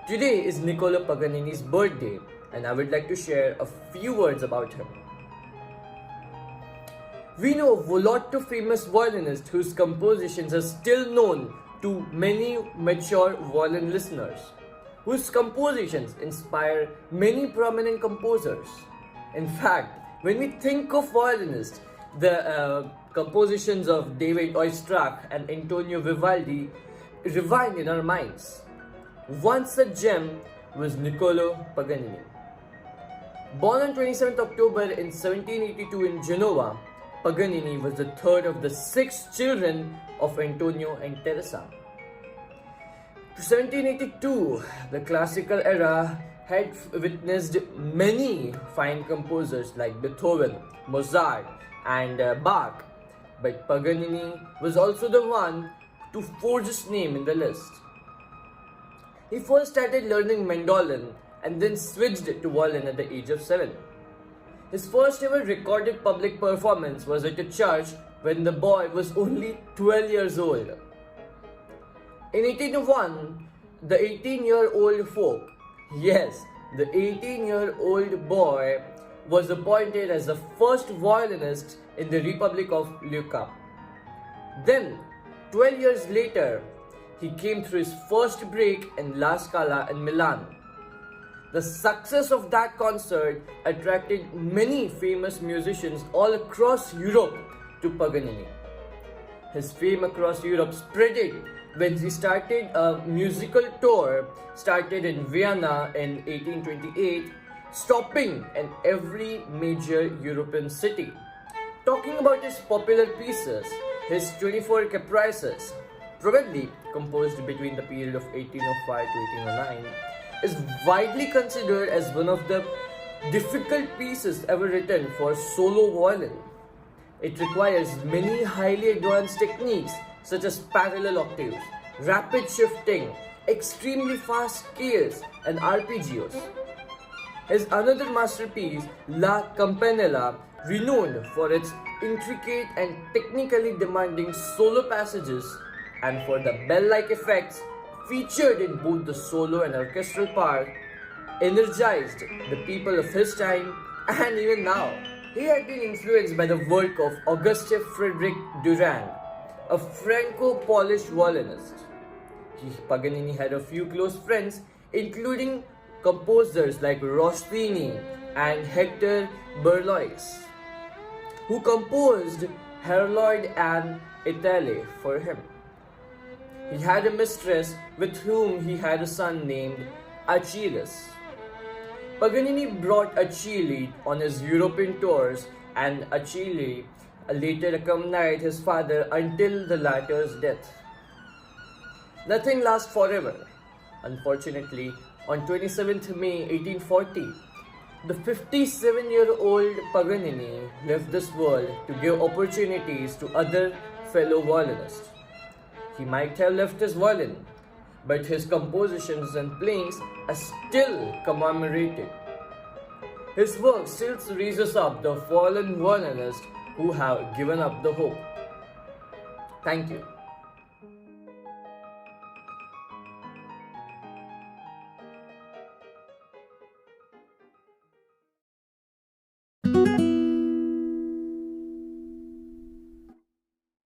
Today is Niccolo Paganini's birthday, and I would like to share a few words about him. We know of a lot of famous violinists whose compositions are still known to many mature violin listeners, whose compositions inspire many prominent composers. In fact, when we think of violinists, the compositions of David Oistrakh and Antonio Vivaldi rewind in our minds. Once a gem was Niccolo Paganini. Born on 27th October in 1782 in Genoa, Paganini was the third of the 6 children of Antonio and Teresa. To 1782, the classical era had witnessed many fine composers like Beethoven, Mozart, and Bach, but Paganini was also the one to forge his name in the list. He first started learning mandolin and then switched to violin at the age of 7. His first ever recorded public performance was at a church when the boy was only 12 years old. In 1801, the 18-year-old folk, yes, the 18-year-old boy was appointed as the first violinist in the Republic of Lucca. Then, 12 years later, he came through his first break in La Scala in Milan. The success of that concert attracted many famous musicians all across Europe to Paganini. His fame across Europe spread when he started a musical tour started in Vienna in 1828, stopping in every major European city. Talking about his popular pieces, his 24 Caprices, probably composed between the period of 1805 to 1809, is widely considered as one of the difficult pieces ever written for solo violin. It requires many highly advanced techniques such as parallel octaves, rapid shifting, extremely fast scales, and arpeggios. His another masterpiece, La Campanella, renowned for its intricate and technically demanding solo passages and for the bell-like effects featured in both the solo and orchestral part, energized the people of his time and even now. He had been influenced by the work of Auguste Frederick Durand, a Franco-Polish violinist. Paganini had a few close friends, including composers like Rossini and Hector Berlioz, who composed Harold and Italy for him. He had a mistress with whom he had a son named Achilles. Paganini brought Achilles on his European tours, and Achilles later accompanied his father until the latter's death. Nothing lasts forever. Unfortunately, on 27th May 1840, the 57-year-old Paganini left this world to give opportunities to other fellow violinists. He might have left his violin, but his compositions and playings are still commemorated. His work still raises up the fallen violinists who have given up the hope. Thank you.